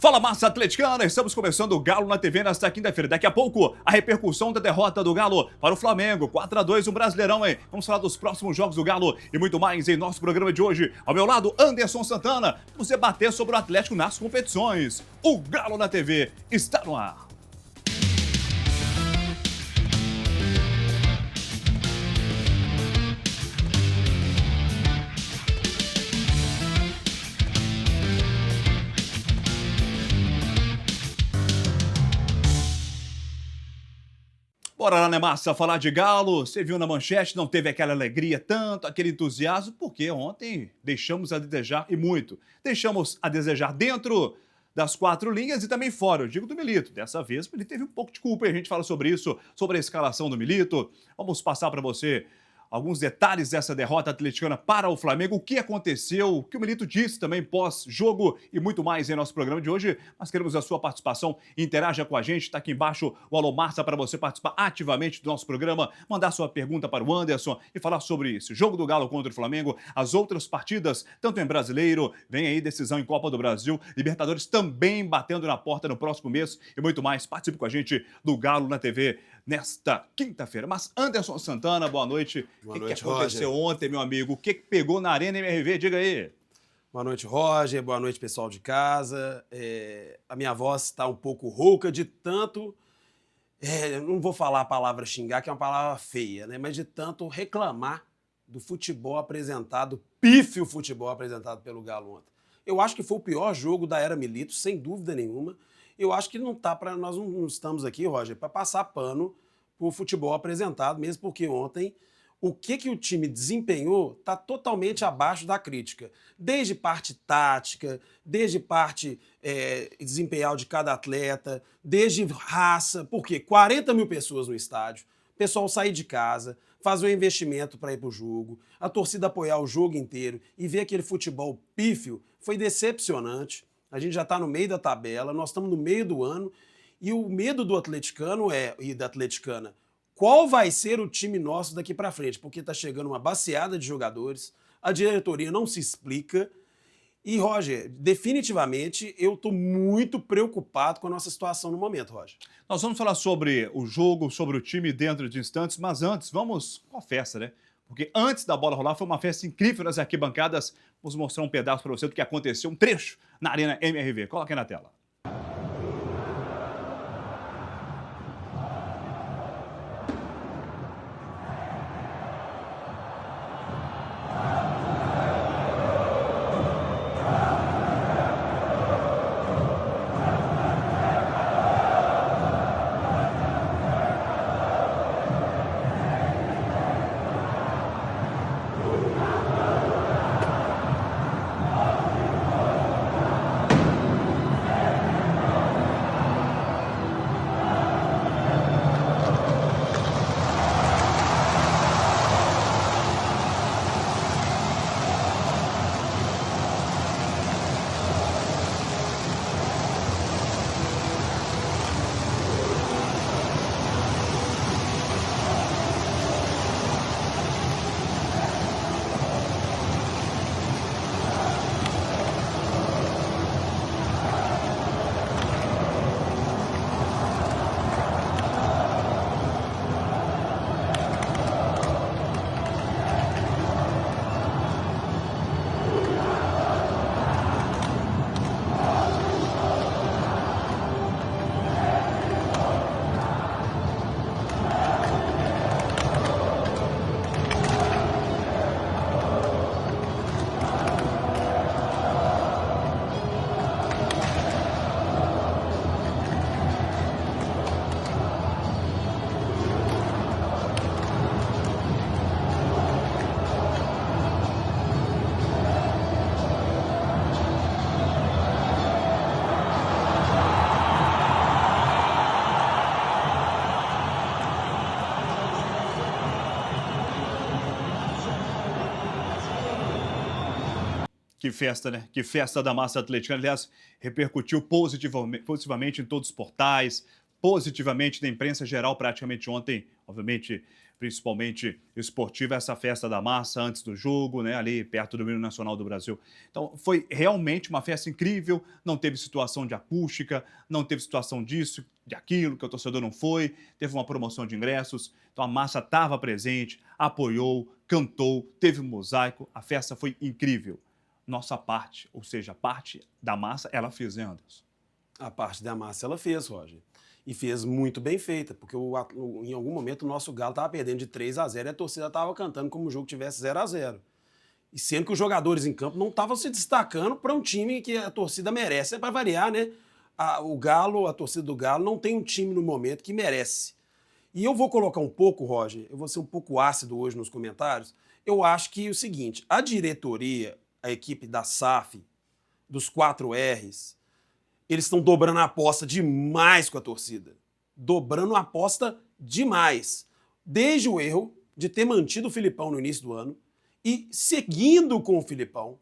Fala, massa atleticana! Estamos começando o Galo na TV nesta quinta-feira. Daqui a pouco, a repercussão da derrota do Galo para o Flamengo. 4-2, um Brasileirão, hein? Vamos falar dos próximos jogos do Galo e muito mais em nosso programa de hoje. Ao meu lado, Anderson Santana. Vamos debater sobre o Atlético nas competições. O Galo na TV está no ar. Bora lá, né, massa? Falar de Galo. Você viu na manchete, não teve aquela alegria tanto, aquele entusiasmo, porque ontem deixamos a desejar e muito. Deixamos a desejar dentro das quatro linhas e também fora, eu digo do Milito. Dessa vez, ele teve um pouco de culpa e a gente fala sobre isso, sobre a escalação do Milito. Vamos passar para você alguns detalhes dessa derrota atleticana para o Flamengo, o que aconteceu, o que o Milito disse também pós-jogo e muito mais em nosso programa de hoje. Nós queremos a sua participação, interaja com a gente, está aqui embaixo o Alô Massa para você participar ativamente do nosso programa, mandar sua pergunta para o Anderson e falar sobre esse jogo do Galo contra o Flamengo, as outras partidas, tanto em Brasileiro, vem aí decisão em Copa do Brasil, Libertadores também batendo na porta no próximo mês e muito mais. Participe com a gente do Galo na TV nesta quinta-feira. Mas Anderson Santana, boa noite. Boa O que noite, aconteceu Roger. ontem, meu amigo? O que pegou na Arena MRV? Diga aí. Boa noite, Roger. Boa noite, pessoal de casa. A minha voz está um pouco rouca de tanto... não vou falar a palavra xingar, que é uma palavra feia, né? Mas de tanto reclamar do futebol apresentado, pífio futebol apresentado pelo Galo ontem. Eu acho que foi o pior jogo da era Milito, sem dúvida nenhuma. Eu acho que nós não estamos aqui, Roger, para passar pano por futebol apresentado, mesmo porque ontem o que o time desempenhou está totalmente abaixo da crítica. Desde parte tática, desde parte desempenhal de cada atleta, desde raça, porque 40 mil pessoas no estádio, o pessoal sair de casa, fazer um investimento para ir para o jogo, a torcida apoiar o jogo inteiro e ver aquele futebol pífio, foi decepcionante. A gente já está no meio da tabela, nós estamos no meio do ano e o medo do atleticano e da atleticana, qual vai ser o time nosso daqui para frente? Porque está chegando uma baciada de jogadores, a diretoria não se explica e, Roger, definitivamente eu estou muito preocupado com a nossa situação no momento, Roger. Nós vamos falar sobre o jogo, sobre o time dentro de instantes, mas antes, vamos com a festa, né? Porque antes da bola rolar, foi uma festa incrível nas arquibancadas. Vamos mostrar um pedaço para você do que aconteceu, um trecho na Arena MRV. Coloca aí na tela. Que festa, né? Que festa da massa atleticana. Aliás, repercutiu positivamente em todos os portais, positivamente na imprensa geral praticamente ontem. Obviamente, principalmente esportiva, essa festa da massa antes do jogo, né, ali perto do hino nacional do Brasil. Então, foi realmente uma festa incrível, não teve situação de acústica, não teve situação disso, de aquilo, que o torcedor não foi, teve uma promoção de ingressos, então a massa estava presente, apoiou, cantou, teve um mosaico, a festa foi incrível. Nossa parte, ou seja, a parte da massa, ela fez, né, Anderson? A parte da massa ela fez, Roger. E fez muito bem feita, porque em algum momento o nosso Galo estava perdendo de 3-0 e a torcida estava cantando como o jogo tivesse 0-0. E sendo que os jogadores em campo não estavam se destacando para um time que a torcida merece. É para variar, né? A torcida do Galo não tem um time no momento que merece. E eu vou colocar um pouco, Roger, eu vou ser um pouco ácido hoje nos comentários. Eu acho que é o seguinte, a diretoria, a equipe da SAF, dos 4 Rs, eles estão dobrando a aposta demais com a torcida. Dobrando a aposta demais. Desde o erro de ter mantido o Filipão no início do ano e seguindo com o Filipão,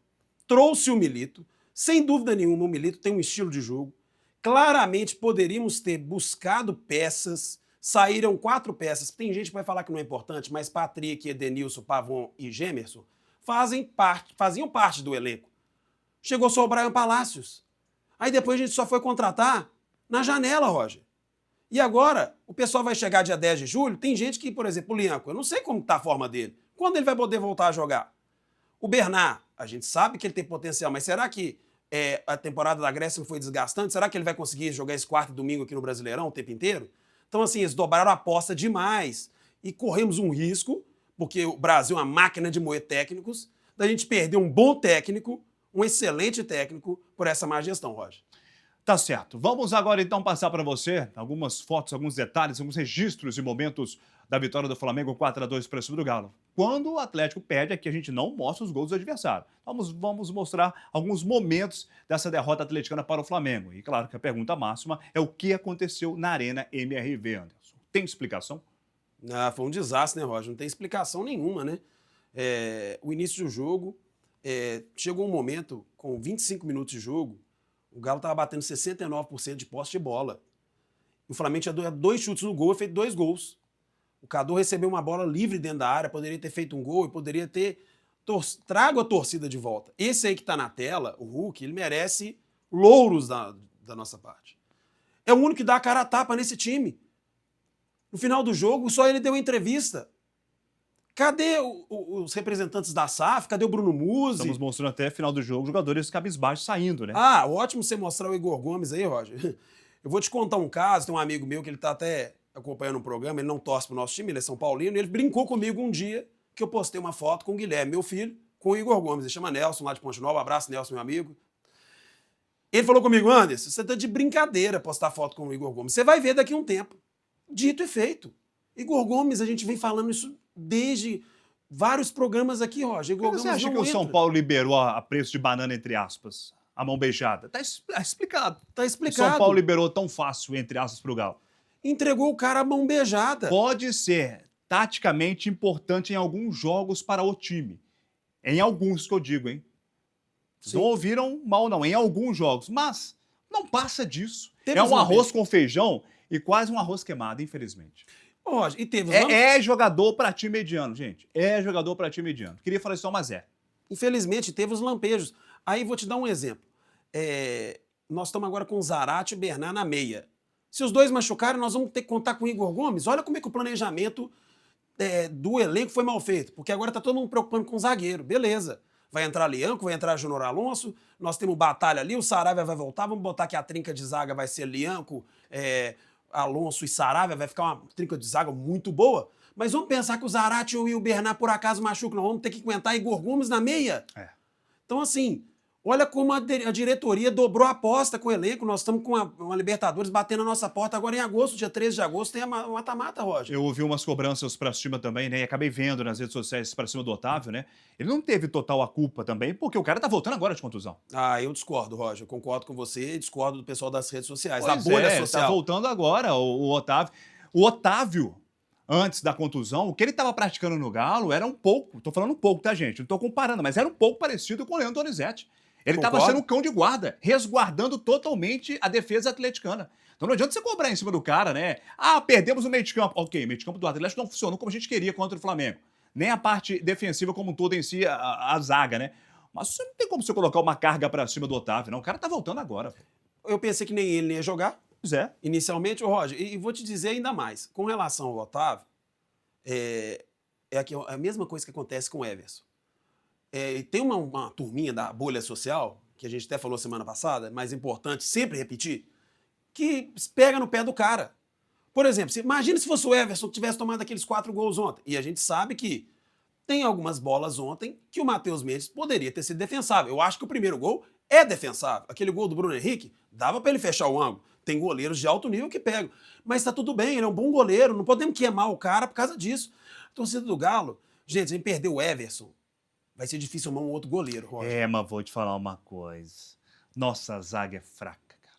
trouxe o Milito. Sem dúvida nenhuma, o Milito tem um estilo de jogo. Claramente poderíamos ter buscado peças. Saíram 4 peças. Tem gente que vai falar que não é importante, mas Patrick, Edenilson, Pavon e Gemerson faziam parte do elenco. Chegou só o Brian Palacios. Aí depois a gente só foi contratar na janela, Roger. E agora, o pessoal vai chegar dia 10 de julho, tem gente que, por exemplo, o Lianco, eu não sei como está a forma dele. Quando ele vai poder voltar a jogar? O Bernard, a gente sabe que ele tem potencial, mas será que a temporada da Grécia não foi desgastante? Será que ele vai conseguir jogar esse quarto e domingo aqui no Brasileirão o tempo inteiro? Então, assim, eles dobraram a aposta demais. E corremos um risco, porque o Brasil é uma máquina de moer técnicos, da gente perder um bom técnico, um excelente técnico, por essa má gestão, Roger. Tá certo. Vamos agora então passar para você algumas fotos, alguns detalhes, alguns registros e momentos da vitória do Flamengo 4-2 para cima do Galo. Quando o Atlético perde, aqui a gente não mostra os gols do adversário. Vamos mostrar alguns momentos dessa derrota atleticana para o Flamengo. E claro que a pergunta máxima é o que aconteceu na Arena MRV, Anderson. Tem explicação? Foi um desastre, né, Roger? Não tem explicação nenhuma, né? O início do jogo, chegou um momento, com 25 minutos de jogo, o Galo estava batendo 69% de posse de bola. O Flamengo tinha 2 chutes no gol e feito 2 gols. O Cadu recebeu uma bola livre dentro da área, poderia ter feito um gol e poderia ter trago a torcida de volta. Esse aí que está na tela, o Hulk, ele merece louros da nossa parte. É o único que dá a cara a tapa nesse time. No final do jogo, só ele deu entrevista. Cadê os representantes da SAF? Cadê o Bruno Musi? Estamos mostrando até final do jogo jogadores cabisbaixos saindo, né? Ótimo você mostrar o Igor Gomes aí, Roger. Eu vou te contar um caso, tem um amigo meu que ele tá até acompanhando um programa, ele não torce pro nosso time, ele é São Paulino, e ele brincou comigo um dia que eu postei uma foto com o Guilherme, meu filho, com o Igor Gomes. Ele chama Nelson, lá de Ponte Nova. Abraço, Nelson, meu amigo. Ele falou comigo, Anderson, você tá de brincadeira postar foto com o Igor Gomes. Você vai ver daqui a um tempo. Dito e feito. Igor Gomes, a gente vem falando isso desde vários programas aqui, Roger. Igor Gomes você acha que o São Paulo liberou a preço de banana, entre aspas, a mão beijada? Tá explicado. Tá O explicado. São Paulo liberou tão fácil, entre aspas, pro Galo. Entregou o cara a mão beijada. Pode ser taticamente importante em alguns jogos para o time. Em alguns que eu digo, hein? Sim. Não ouviram mal, não. Em alguns jogos. Mas não passa disso. Teve É os um arroz lampejos. com feijão e quase um arroz queimado, infelizmente. Roger, e teve os É jogador para time mediano, gente. É jogador para time mediano. Queria falar isso só, mas é. Infelizmente, teve os lampejos. Aí vou te dar um exemplo. Nós estamos agora com o Zarate e o Bernard na meia. Se os dois machucarem, nós vamos ter que contar com o Igor Gomes. Olha como é que o planejamento do elenco foi mal feito. Porque agora está todo mundo preocupando com o zagueiro. Beleza. Vai entrar Lianco, vai entrar Júnior Alonso. Nós temos batalha ali, o Saravia vai voltar. Vamos botar que a trinca de zaga vai ser Lianco, Alonso e Saravia. Vai ficar uma trinca de zaga muito boa. Mas vamos pensar que o Zarate e o Bernard por acaso machucam. Nós vamos ter que aguentar Igor Gomes na meia. Então, assim, olha como a diretoria dobrou a aposta com o elenco. Nós estamos com uma Libertadores batendo na nossa porta agora em agosto, dia 13 de agosto, tem a mata-mata, Roger. Eu ouvi umas cobranças pra cima também, né? E acabei vendo nas redes sociais pra cima do Otávio, né? Ele não teve total a culpa também, porque o cara tá voltando agora de contusão. Eu discordo, Roger. Eu concordo com você e discordo do pessoal das redes sociais, Pois da bolha social. Tá voltando agora o Otávio. O Otávio, antes da contusão, o que ele estava praticando no Galo era um pouco, tô falando um pouco, tá, gente? Não tô comparando, mas era um pouco parecido com o Leandro Donizete. Ele estava Concordo. sendo um cão de guarda, resguardando totalmente a defesa atleticana. Então não adianta você cobrar em cima do cara, né? Ah, perdemos o meio de campo. Ok, o meio de campo do Atlético não funcionou como a gente queria contra o Flamengo. Nem a parte defensiva como um todo em si, a zaga, né? Mas você não tem como você colocar uma carga pra cima do Otávio, não. O cara tá voltando agora. Eu pensei que nem ele nem ia jogar, Pois é. inicialmente, ô Roger, e vou te dizer ainda mais. Com relação ao Otávio, a mesma coisa que acontece com o Everson. Tem uma turminha da bolha social, que a gente até falou semana passada, mas é importante sempre repetir, que pega no pé do cara. Por exemplo, imagina se fosse o Everson que tivesse tomado aqueles 4 gols ontem. E a gente sabe que tem algumas bolas ontem que o Matheus Mendes poderia ter sido defensável. Eu acho que o primeiro gol é defensável. Aquele gol do Bruno Henrique, dava para ele fechar o ângulo. Tem goleiros de alto nível que pegam. Mas tá tudo bem, ele é um bom goleiro, não podemos queimar o cara por causa disso. A torcida do Galo, gente, se a gente perder o Everson, vai ser difícil arrumar um outro goleiro, Roger. Mas vou te falar uma coisa. Nossa zaga é fraca, cara.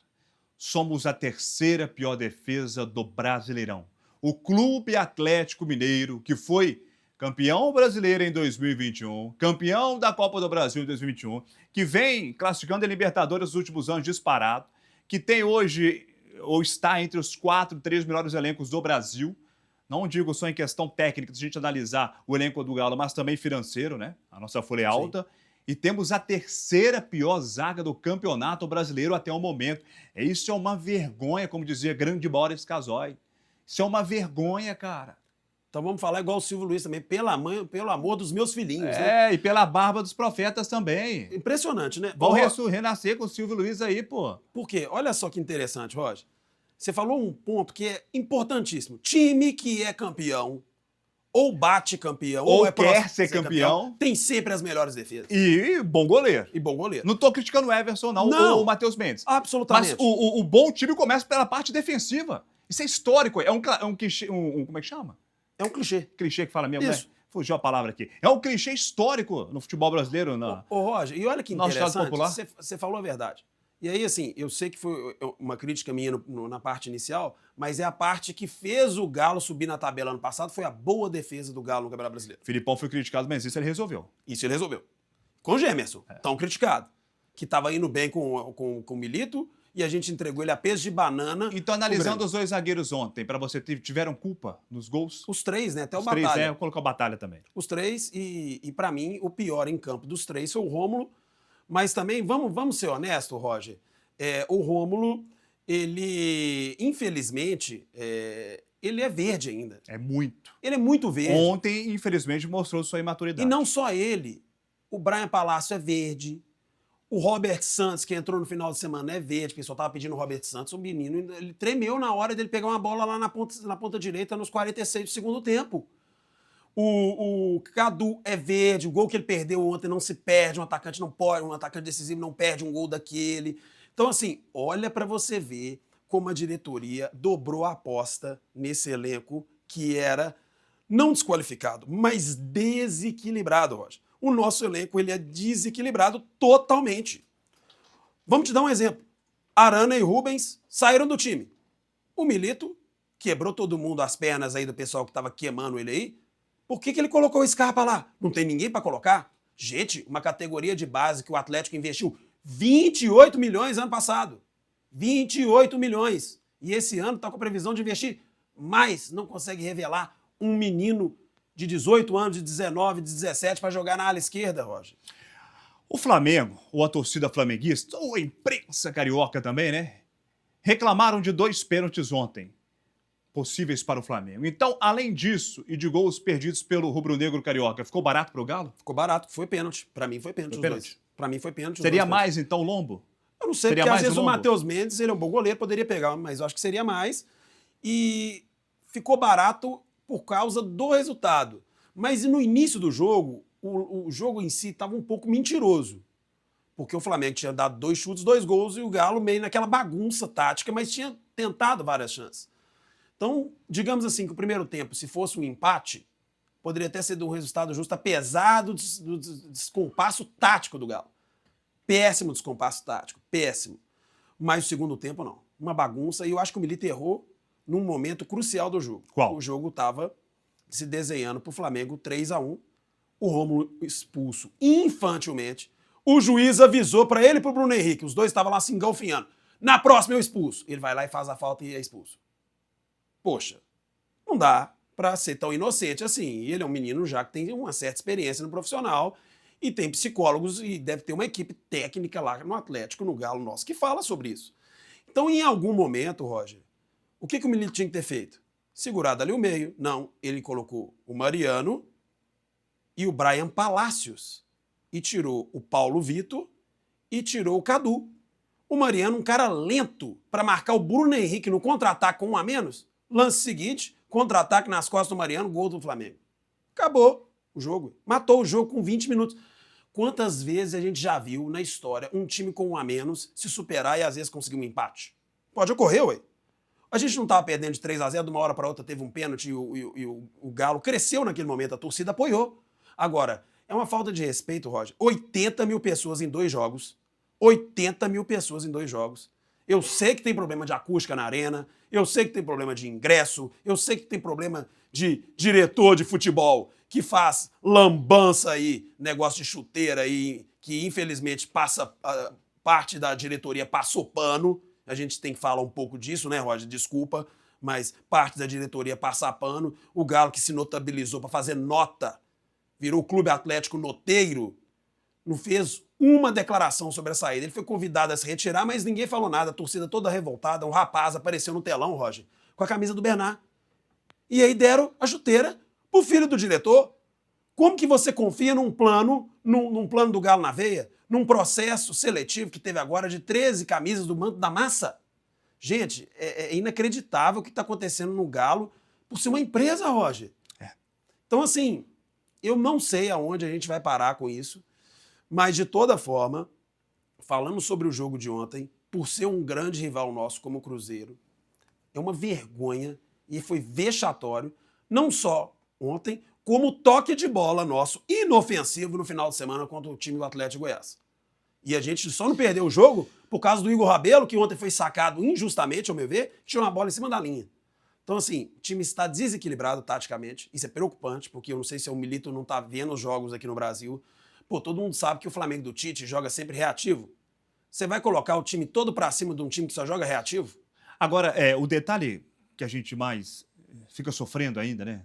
Somos a terceira pior defesa do Brasileirão. O Clube Atlético Mineiro, que foi campeão brasileiro em 2021, campeão da Copa do Brasil em 2021, que vem classificando a Libertadores nos últimos anos disparado, que tem hoje, ou está entre os 3 melhores elencos do Brasil. Não digo só em questão técnica, se a gente analisar o elenco do Galo, mas também financeiro, né? A nossa folha é alta. Sim. E temos a terceira pior zaga do Campeonato Brasileiro até o momento. Isso é uma vergonha, como dizia grande Boris Casoy. Isso é uma vergonha, cara. Então vamos falar igual o Silvio Luiz também, pelo amor dos meus filhinhos, né? E pela barba dos profetas também. Impressionante, né? Vamos renascer com o Silvio Luiz aí, pô. Por quê? Olha só que interessante, Roger. Você falou um ponto que é importantíssimo. Time que é campeão, ou bate campeão, ou quer ser campeão, tem sempre as melhores defesas. E bom goleiro. Não tô criticando o Everson, não. Ou o Matheus Mendes. Absolutamente. Mas o bom time começa pela parte defensiva. Isso é histórico. É um clichê. Como é que chama? É um clichê. Clichê que fala mesmo, isso, né? Fugiu a palavra aqui. É um clichê histórico no futebol brasileiro. Ô, Roger, e olha que interessante, você falou a verdade. E aí, assim, eu sei que foi uma crítica minha na parte inicial, mas é a parte que fez o Galo subir na tabela ano passado, foi a boa defesa do Galo no Campeonato Brasileiro. Filipão foi criticado, mas isso ele resolveu. Isso ele resolveu. Com o Gemerson, tão criticado. Que estava indo bem com o Milito, e a gente entregou ele a peso de banana. Então, analisando os 2 zagueiros ontem, para você, tiveram culpa nos gols? Os 3, né? Até o Batalha. Batalha. 3, eu coloquei o Batalha também. Os 3, e para mim, o pior em campo dos 3 foi o Rômulo. Mas também, vamos ser honestos, Roger, o Rômulo, ele, infelizmente, ele é verde ainda. É muito. Ele é muito verde. Ontem, infelizmente, mostrou sua imaturidade. E não só ele. O Brian Palácio é verde. O Robert Santos, que entrou no final de semana, é verde. O pessoal tava pedindo o Robert Santos. O menino, ele tremeu na hora dele pegar uma bola lá na ponta direita nos 46 do segundo tempo. O Cadu é verde. O gol que ele perdeu ontem não se perde. Um atacante não pode, um atacante decisivo não perde um gol daquele. Então, assim, olha para você ver como a diretoria dobrou a aposta nesse elenco que era não desqualificado, mas desequilibrado, Roger. O nosso elenco ele é desequilibrado totalmente. Vamos te dar um exemplo. Arana e Rubens saíram do time. O Milito quebrou todo mundo as pernas aí do pessoal que estava queimando ele aí. Por que ele colocou o Scarpa lá? Não tem ninguém para colocar? Gente, uma categoria de base que o Atlético investiu 28 milhões ano passado. 28 milhões. E esse ano está com a previsão de investir mais. Não consegue revelar um menino de 18 anos, de 19, de 17 para jogar na ala esquerda, Roger. O Flamengo, ou a torcida flamenguista, ou a imprensa carioca também, né? Reclamaram de 2 pênaltis ontem, possíveis para o Flamengo. Então, além disso e de gols perdidos pelo rubro-negro carioca, ficou barato para o Galo? Ficou barato, foi pênalti. Para mim foi pênalti os dois. Para mim foi pênalti. Seria mais, então, Lombo? Eu não sei, porque às vezes o Matheus Mendes, ele é um bom goleiro, poderia pegar, mas eu acho que seria mais. E ficou barato por causa do resultado. Mas no início do jogo, o jogo em si estava um pouco mentiroso. Porque o Flamengo tinha dado 2 chutes, 2 gols, e o Galo meio naquela bagunça tática, mas tinha tentado várias chances. Então, digamos assim, que o primeiro tempo, se fosse um empate, poderia ter sido um resultado justo, apesar do descompasso tático do Galo. Péssimo descompasso tático, péssimo. Mas o segundo tempo, não. Uma bagunça, e eu acho que o Milito errou num momento crucial do jogo. Qual? O jogo estava se desenhando para o Flamengo 3-1. O Rômulo expulso infantilmente. O juiz avisou para ele e para o Bruno Henrique. Os dois estavam lá se engalfinhando. Na próxima eu expulso. Ele vai lá e faz a falta e é expulso. Poxa, não dá para ser tão inocente assim. Ele é um menino já que tem uma certa experiência no profissional e tem psicólogos e deve ter uma equipe técnica lá no Atlético, no Galo nosso, que fala sobre isso. Então, em algum momento, Roger, o que o Milito tinha que ter feito? Segurado ali o meio. Não, ele colocou o Mariano e o Brian Palacios e tirou o Paulo Vitor e tirou o Cadu. O Mariano, um cara lento para marcar o Bruno Henrique no contra-ataque com 1 a menos. Lance seguinte, contra-ataque nas costas do Mariano, gol do Flamengo. Acabou o jogo. Matou o jogo com 20 minutos. Quantas vezes a gente já viu na história um time com 1 a menos se superar e às vezes conseguir um empate? Pode ocorrer, ué. A gente não estava perdendo de 3 a 0, de uma hora para outra teve um pênalti e o Galo cresceu naquele momento, a torcida apoiou. Agora, é uma falta de respeito, Roger. 80 mil pessoas em 2 jogos. 80 mil pessoas em 2 jogos. Eu sei que tem problema de acústica na arena, eu sei que tem problema de ingresso, eu sei que tem problema de diretor de futebol que faz lambança aí, negócio de chuteira aí, que infelizmente passa parte da diretoria passou pano. A gente tem que falar um pouco disso, né, Roger? Desculpa, mas parte da diretoria passa pano. O Galo que se notabilizou para fazer nota, virou o Clube Atlético Noteiro, não fez uma declaração sobre a saída. Ele foi convidado a se retirar, mas ninguém falou nada. A torcida toda revoltada. Um rapaz apareceu no telão, Roger, com a camisa do Bernard. E aí deram a chuteira pro filho do diretor. Como que você confia num plano do Galo na veia? Num processo seletivo que teve agora de 13 camisas do Manto da Massa? Gente, é inacreditável o que está acontecendo no Galo por ser uma empresa, Roger. Então, assim, eu não sei aonde a gente vai parar com isso, mas, de toda forma, falando sobre o jogo de ontem, por ser um grande rival nosso como o Cruzeiro, é uma vergonha e foi vexatório, não só ontem, como o toque de bola nosso inofensivo no final de semana contra o time do Atlético de Goiás. E a gente só não perdeu o jogo por causa do Igor Rabelo, que ontem foi sacado injustamente, ao meu ver, tirou uma bola em cima da linha. Então, assim, o time está desequilibrado taticamente. Isso é preocupante, porque eu não sei se o Milito não está vendo os jogos aqui no Brasil. Pô, todo mundo sabe que o Flamengo do Tite joga sempre reativo. Você vai colocar o time todo pra cima de um time que só joga reativo? Agora, o detalhe que a gente mais fica sofrendo ainda, né,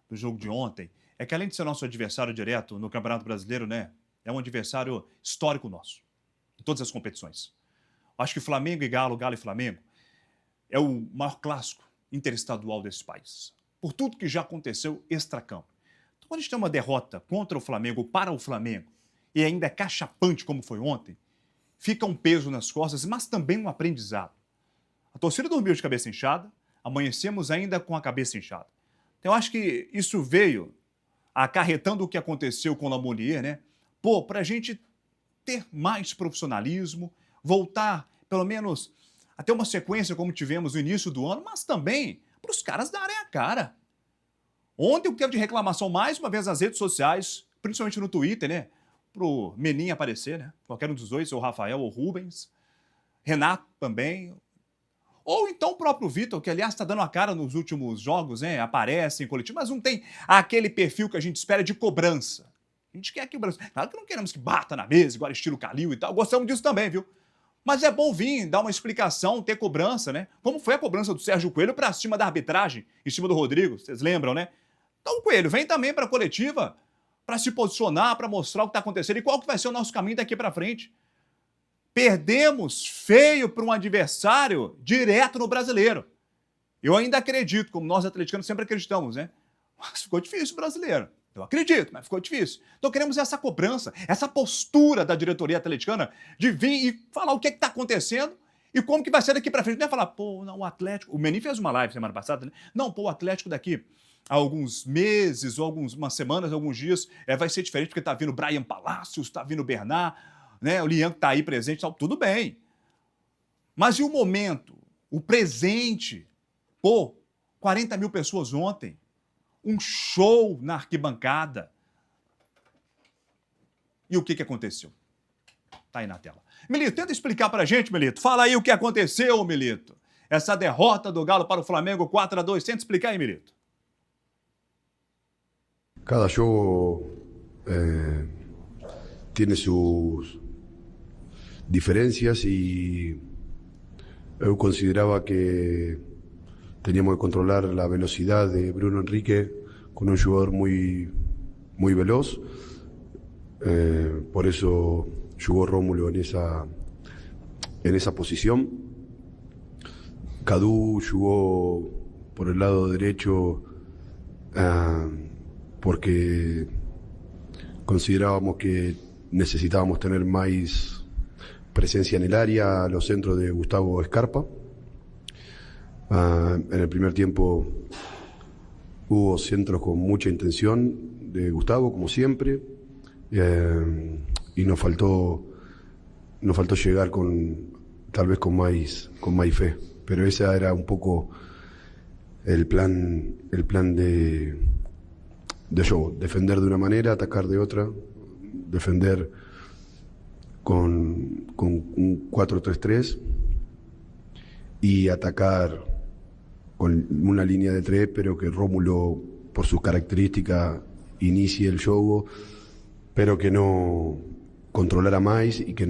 do jogo de ontem, é que além de ser nosso adversário direto no Campeonato Brasileiro, né, é um adversário histórico nosso, em todas as competições. Acho que Flamengo e Galo, Galo e Flamengo, é o maior clássico interestadual desse país, por tudo que já aconteceu extracampo. Então, quando a gente tem uma derrota contra o Flamengo, para o Flamengo, e ainda é cachapante como foi ontem, fica um peso nas costas, mas também um aprendizado. A torcida dormiu de cabeça inchada, amanhecemos ainda com a cabeça inchada. Então, eu acho que isso veio acarretando o que aconteceu com o Lamonier, né? Pô, para a gente ter mais profissionalismo, voltar, pelo menos, a ter uma sequência como tivemos no início do ano, mas também para os caras darem a cara. Ontem o que teve de reclamação mais uma vez nas redes sociais, principalmente no Twitter, né? Pro Menin aparecer, né? Qualquer um dos dois, ou Rafael ou Rubens. Renato também. Ou então o próprio Vitor, que aliás está dando a cara nos últimos jogos, né? Aparece em coletivo, mas não tem aquele perfil que a gente espera de cobrança. A gente quer que o Brasil... Claro que não queremos que bata na mesa, igual estilo Calil e tal. Gostamos disso também, viu? Mas é bom vir, dar uma explicação, ter cobrança, né? Como foi a cobrança do Sérgio Coelho para cima da arbitragem, em cima do Rodrigo, vocês lembram, né? Então, Coelho, vem também para a coletiva para se posicionar, para mostrar o que está acontecendo e qual que vai ser o nosso caminho daqui para frente. Perdemos feio para um adversário direto no Brasileiro. Eu ainda acredito, como nós atleticanos sempre acreditamos, né? Mas ficou difícil o Brasileiro. Eu acredito, mas ficou difícil. Então queremos essa cobrança, essa postura da diretoria atleticana de vir e falar o que está acontecendo e como que vai ser daqui para frente. Não é falar, pô, não, o Atlético... O Menin fez uma live semana passada, né? Não, pô, o Atlético daqui a alguns meses, ou umas semanas, alguns dias, vai ser diferente, porque tá vindo Brian Palacios, tá vindo Bernard, né? O Lian que tá aí presente, tal, tudo bem. Mas e o momento? O presente? Pô, 40 mil pessoas ontem. Um show na arquibancada. E o que aconteceu? Tá aí na tela. Milito, tenta explicar pra gente, Milito. Fala aí o que aconteceu, Milito. Essa derrota do Galo para o Flamengo 4-2. Tenta explicar aí, Milito. Cada juego tiene sus diferencias y eu consideraba que teníamos que controlar la velocidad de Bruno Henrique con un jugador muy veloz. Por eso jugó Rómulo en esa posición. Cadu jugó por el lado derecho porque considerábamos que necesitábamos tener más presencia en el área a los centros de Gustavo Scarpa. En el primer tiempo hubo centros con mucha intención de Gustavo, como siempre, y nos faltó llegar tal vez con más fe. Pero ese era un poco el plan de juego: defender de una manera, atacar de otra, defender con un 4-3-3 y atacar con una línea de 3, pero que Rómulo, por sus características, inicie el juego, pero que no controlara más y que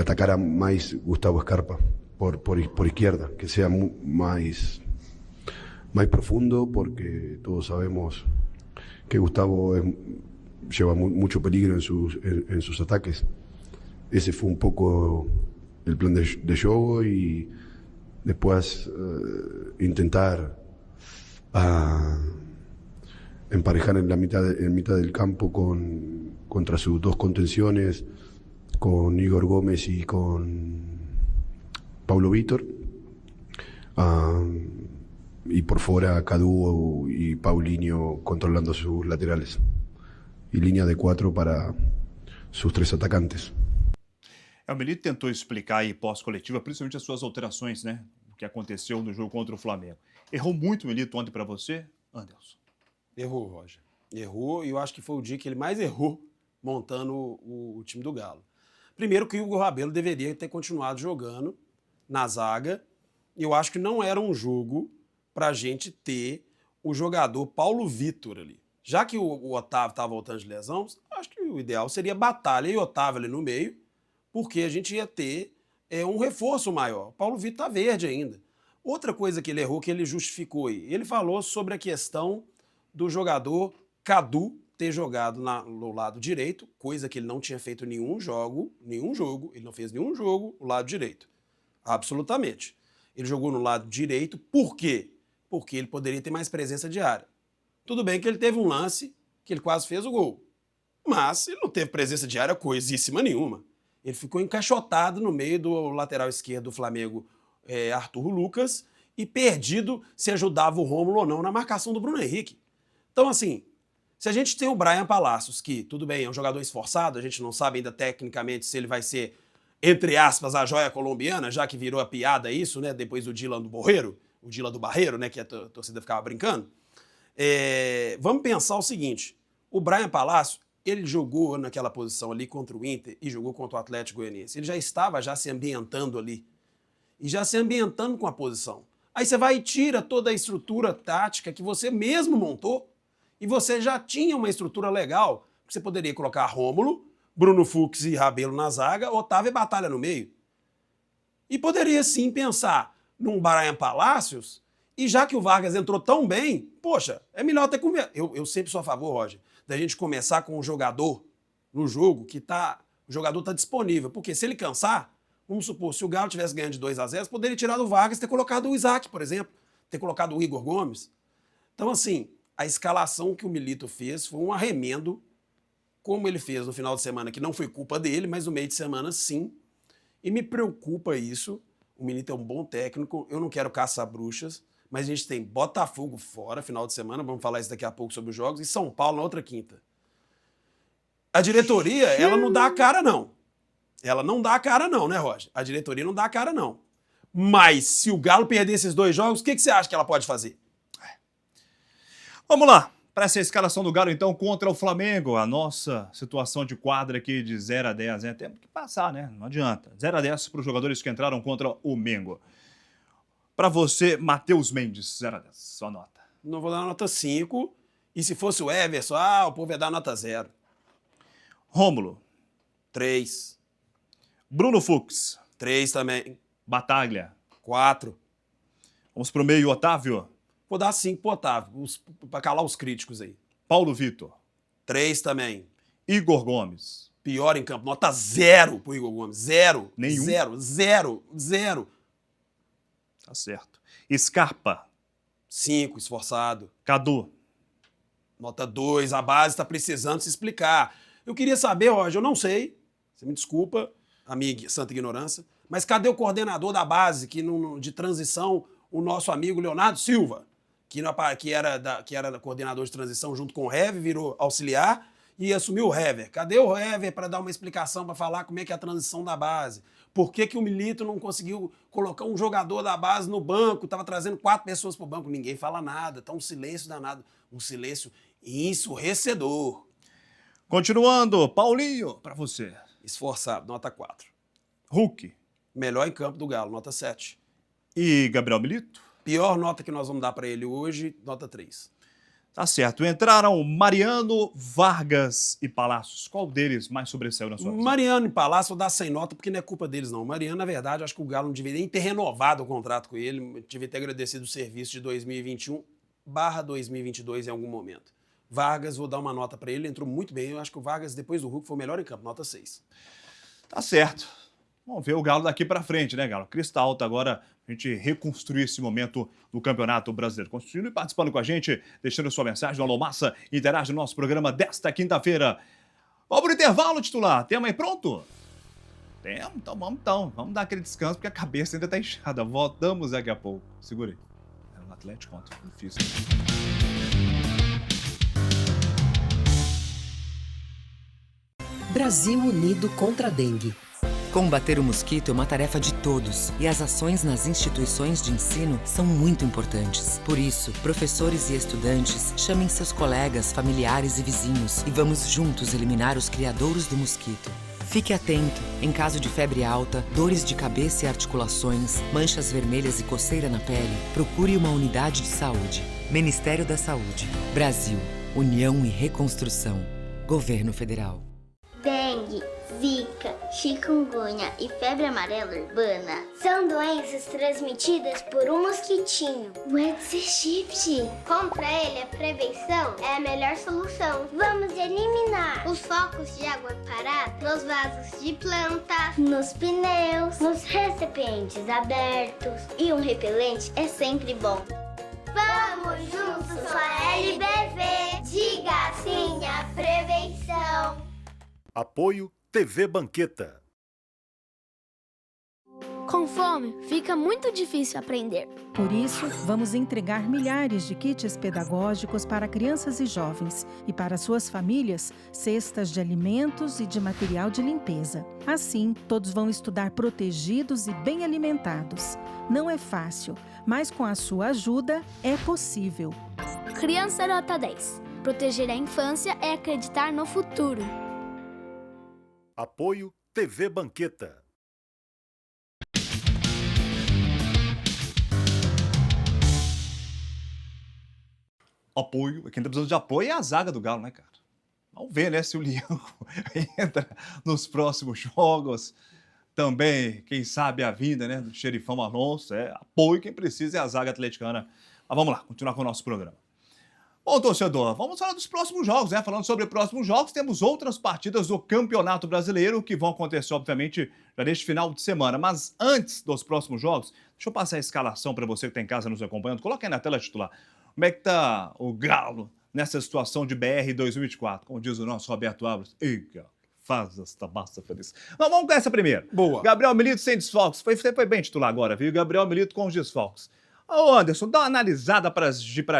atacara más Gustavo Scarpa por izquierda, que sea más profundo, porque todos sabemos que Gustavo lleva mucho peligro en sus ataques. Ese fue un poco el plan de juego, y después intentar emparejar en mitad del campo contra sus dos contenciones, con Igor Gómez y con Paulo Vítor, y por fuera Cadu y Paulinho controlando sus laterales, y línea de 4 para sus 3 atacantes. O Milito tentou explicar aí pós-coletiva, principalmente as suas alterações, né? O que aconteceu no jogo contra o Flamengo. Errou muito o Milito ontem para você, Anderson? Errou, Roger. Errou, e eu acho que foi o dia que ele mais errou montando o time do Galo. Primeiro que o Hugo Rabelo deveria ter continuado jogando na zaga, e eu acho que não era um jogo para a gente ter o jogador Paulo Vítor ali. Já que o Otávio estava voltando de lesão, acho que o ideal seria Batalha e Otávio ali no meio, porque a gente ia ter um reforço maior. O Paulo Vítor está verde ainda. Outra coisa que ele errou, que ele justificou aí, ele falou sobre a questão do jogador Cadu ter jogado no lado direito, coisa que ele não tinha feito nenhum jogo, ele não fez nenhum jogo no lado direito. Absolutamente. Ele jogou no lado direito, por quê? Porque ele poderia ter mais presença de área. Tudo bem que ele teve um lance que ele quase fez o gol, mas ele não teve presença de área coisíssima nenhuma. Ele ficou encaixotado no meio do lateral esquerdo do Flamengo, Arthur Lucas, e perdido se ajudava o Rômulo ou não na marcação do Bruno Henrique. Então, assim, se a gente tem o Bryan Palacios, que, tudo bem, é um jogador esforçado, a gente não sabe ainda tecnicamente se ele vai ser, entre aspas, a joia colombiana, já que virou a piada isso, né, depois do Dylan do Borreiro, o Dylan do Barreiro, né, que a torcida ficava brincando. Vamos pensar o seguinte: o Bryan Palacios, ele jogou naquela posição ali contra o Inter e jogou contra o Atlético Goianiense. Ele já estava se ambientando ali. E já se ambientando com a posição. Aí você vai e tira toda a estrutura tática que você mesmo montou, e você já tinha uma estrutura legal. Você poderia colocar Rômulo, Bruno Fux e Rabelo na zaga, Otávio e Batalha no meio. E poderia sim pensar num Bryan Palacios, e já que o Vargas entrou tão bem, poxa, é melhor ter começado. Eu sempre sou a favor, Roger, da gente começar com um jogador no jogo que o jogador está disponível. Porque se ele cansar, vamos supor, se o Galo tivesse ganhando de 2-0, poderia tirar do Vargas e ter colocado o Isaac, por exemplo, ter colocado o Igor Gomes. Então, assim, a escalação que o Milito fez foi um arremendo, como ele fez no final de semana, que não foi culpa dele, mas no meio de semana sim. E me preocupa isso. O Milito é um bom técnico, eu não quero caçar bruxas, mas a gente tem Botafogo fora, final de semana, vamos falar isso daqui a pouco sobre os jogos, e São Paulo na outra quinta. A diretoria, ela não dá a cara, não. Ela não dá a cara, não, né, Roger? A diretoria não dá a cara, não. Mas se o Galo perder esses 2 jogos, o que você acha que ela pode fazer? Vamos lá, para essa escalação do Galo, então, contra o Flamengo. A nossa situação de quadra aqui de 0-10, né? Temos que passar, né? Não adianta. 0-10 para os jogadores que entraram contra o Mengo. Para você, Matheus Mendes, 0-10, sua nota. Não vou dar nota 5. E se fosse o Everson, o povo ia dar nota 0. Rômulo. 3. Bruno Fux. 3 também. Bataglia. 4. Vamos pro meio, Otávio. Vou dar 5 pro Otávio, pra calar os críticos aí. Paulo Vitor. 3 também. Igor Gomes. Pior em campo. Nota 0 pro Igor Gomes. 0. Nenhum? 0. Tá certo. Scarpa. 5, esforçado. Cadu. Nota 2, a base está precisando se explicar. Eu queria saber, Roger, eu não sei, você me desculpa, a minha santa ignorância, mas cadê o coordenador da base, de transição, o nosso amigo Leonardo Silva, que era coordenador de transição junto com o Hever, virou auxiliar e assumiu o Hever. Cadê o Hever para dar uma explicação, para falar como é que é a transição da base? Por que o Milito não conseguiu colocar um jogador da base no banco? Estava trazendo 4 pessoas para o banco, ninguém fala nada, tá um silêncio danado, um silêncio ensurrecedor. Continuando, Paulinho, para você. Esforçado, nota 4. Hulk. Melhor em campo do Galo, nota 7. E Gabriel Milito? Pior nota que nós vamos dar para ele hoje, nota 3. Tá certo. Entraram Mariano, Vargas e Palácios. Qual deles mais sobressaiu na sua visão? Mariano e Palácio, vou dar sem nota porque não é culpa deles, não. Mariano, na verdade, acho que o Galo não deveria nem ter renovado o contrato com ele, devia ter agradecido o serviço de 2021/2022 em algum momento. Vargas, vou dar uma nota para ele, entrou muito bem. Eu acho que o Vargas, depois do Hulk, foi o melhor em campo, nota 6. Tá certo. Vamos ver o Galo daqui para frente, né, Galo? Crista alta agora, a gente reconstruir esse momento do Campeonato Brasileiro. Construindo e participando com a gente, deixando sua mensagem no Alô Massa, interage no nosso programa desta quinta-feira. Vamos pro intervalo, titular. Tema aí pronto? Temos, então vamos então. Vamos dar aquele descanso, porque a cabeça ainda tá inchada. Voltamos daqui a pouco. Segura aí. É o Atlético ontem, foi difícil. Brasil unido contra a dengue. Combater o mosquito é uma tarefa de todos e as ações nas instituições de ensino são muito importantes. Por isso, professores e estudantes chamem seus colegas, familiares e vizinhos e vamos juntos eliminar os criadouros do mosquito. Fique atento. Em caso de febre alta, dores de cabeça e articulações, manchas vermelhas e coceira na pele, procure uma unidade de saúde. Ministério da Saúde. Brasil. União e Reconstrução. Governo Federal. Dengue, zika, chikungunya e febre amarela urbana são doenças transmitidas por um mosquitinho, o Aedes aegypti. Contra ele, a prevenção é a melhor solução. Vamos eliminar os focos de água parada nos vasos de plantas, nos pneus, nos recipientes abertos. E um repelente é sempre bom. Vamos juntos com a LBV. Diga sim à prevenção. Apoio TV Banqueta. Com fome, fica muito difícil aprender. Por isso, vamos entregar milhares de kits pedagógicos para crianças e jovens e para suas famílias, cestas de alimentos e de material de limpeza. Assim, todos vão estudar protegidos e bem alimentados. Não é fácil, mas com a sua ajuda é possível. Criança nota 10. Proteger a infância é acreditar no futuro. Apoio TV Banqueta. Apoio. Quem tá precisando de apoio é a zaga do Galo, né, cara? Vamos ver, né, se o Leão entra nos próximos jogos. Também, quem sabe, a vinda, né, do Xerifão Alonso. Apoio, quem precisa é a zaga atleticana. Mas vamos lá, continuar com o nosso programa. Bom, torcedor, vamos falar dos próximos jogos, né? Falando sobre próximos jogos, temos outras partidas do Campeonato Brasileiro que vão acontecer, obviamente, já neste final de semana. Mas antes dos próximos jogos, deixa eu passar a escalação para você que está em casa nos acompanhando. Coloca aí na tela titular. Como é que tá o Galo nessa situação de BR 2024? Como diz o nosso Roberto Alves. Ei, Galo, faz esta massa feliz. Mas vamos com essa primeiro. Boa. Gabriel Milito sem desfalques. Você foi bem titular agora, viu? Gabriel Milito com os desfalques. Ô Anderson, dá uma analisada pra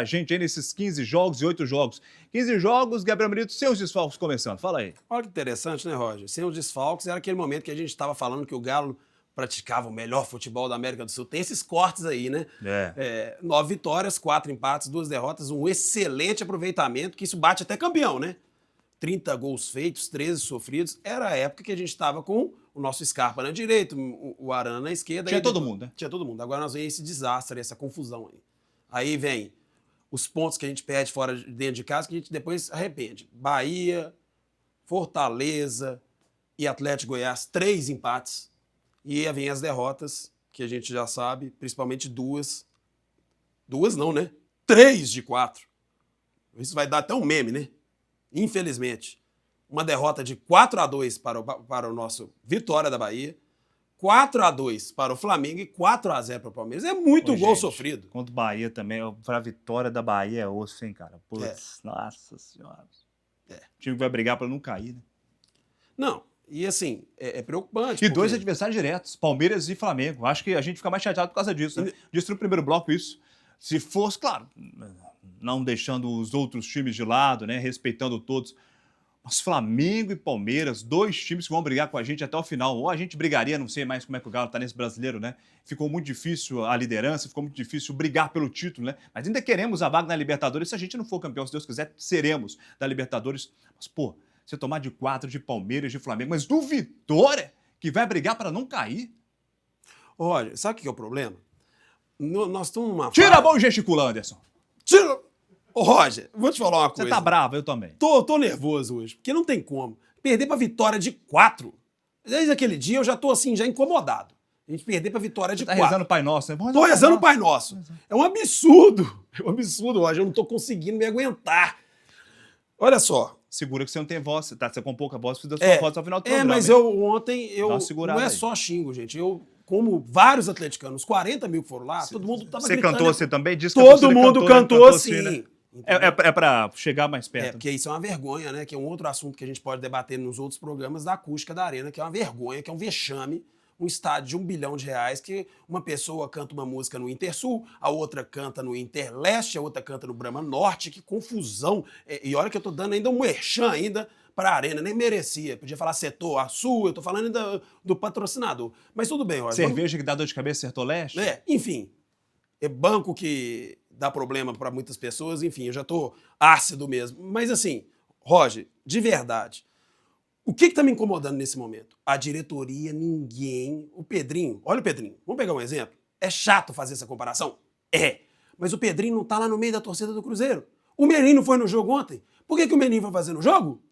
gente aí nesses 15 jogos e 8 jogos. 15 jogos, Gabriel Milito, sem os desfalques começando. Fala aí. Olha que interessante, né, Roger? Sem os desfalques, era aquele momento que a gente estava falando que o Galo praticava o melhor futebol da América do Sul. Tem esses cortes aí, né? 9 vitórias, 4 empates, 2 derrotas, um excelente aproveitamento, que isso bate até campeão, né? 30 gols feitos, 13 sofridos. Era a época que a gente estava com o nosso Scarpa na direita, o Arana na esquerda. Tinha todo mundo, né? Tinha todo mundo. Agora nós vemos esse desastre, essa confusão aí. Aí vem os pontos que a gente perde fora, dentro de casa, que a gente depois arrepende. Bahia, Fortaleza e Atlético Goiás, 3 empates. E aí vem as derrotas que a gente já sabe, principalmente duas não, né? 3 de 4. Isso vai dar até um meme, né? Infelizmente. Uma derrota de 4-2 para o nosso Vitória da Bahia, 4-2 para o Flamengo e 4-0 para o Palmeiras. É muito gol sofrido. Contra o Bahia também, pra vitória da Bahia é osso, hein, cara? Putz, nossa senhora. O time vai brigar para não cair, né? Não, e assim, é preocupante. E dois adversários diretos, Palmeiras e Flamengo. Acho que a gente fica mais chateado por causa disso, né? Disse no primeiro bloco isso. Se fosse, claro, não deixando os outros times de lado, né? Respeitando todos. Mas Flamengo e Palmeiras, 2 times que vão brigar com a gente até o final. Ou a gente brigaria, não sei mais como é que o Galo tá nesse brasileiro, né? Ficou muito difícil a liderança, ficou muito difícil brigar pelo título, né? Mas ainda queremos a vaga na Libertadores. Se a gente não for campeão, se Deus quiser, seremos da Libertadores. Mas, pô, você tomar de 4 de Palmeiras, de Flamengo, mas do Vitória, que vai brigar para não cair. Olha, sabe o que é o problema? Nós estamos numa Tira a mão e gesticula, Anderson. Tira... Ô, Roger, vou te falar uma coisa. Você tá bravo, eu também. Tô nervoso hoje, porque não tem como. Perder pra Vitória de 4. Desde aquele dia eu já tô assim, já incomodado. A gente perder pra Vitória de 4. Tá rezando o Pai Nosso, né? Tô rezando o Pai Nosso. É um absurdo. É um absurdo, Roger. Eu não tô conseguindo me aguentar. Olha só. Segura que você não tem voz, tá? Você com pouca voz, precisa da sua voz ao final do programa. Mas ontem não é só xingo, gente. Como vários atleticanos, 40 mil que foram lá, todo mundo tava gritando. Você cantou assim também? Disse que todo mundo cantou assim. Né? É pra chegar mais perto. Porque isso é uma vergonha, né? Que é um outro assunto que a gente pode debater nos outros programas da acústica da arena, que é uma vergonha, que é um vexame, um estádio de R$1 bilhão, que uma pessoa canta uma música no Intersul, a outra canta no Interleste, a outra canta no Brahma Norte, que confusão. E olha que eu tô dando ainda um merchan ainda pra arena, nem merecia. Podia falar setor, a sul, eu tô falando ainda do patrocinador. Mas tudo bem, Roger. Cerveja que dá dor de cabeça, Setor Leste? Enfim. É banco que dá problema para muitas pessoas, enfim, eu já tô ácido mesmo. Mas assim, Roger, de verdade, o que tá me incomodando nesse momento? A diretoria, ninguém... O Pedrinho, olha o Pedrinho, vamos pegar um exemplo? É chato fazer essa comparação? É. Mas o Pedrinho não tá lá no meio da torcida do Cruzeiro. O Menin não foi no jogo ontem. Por que o Menin foi fazer no jogo?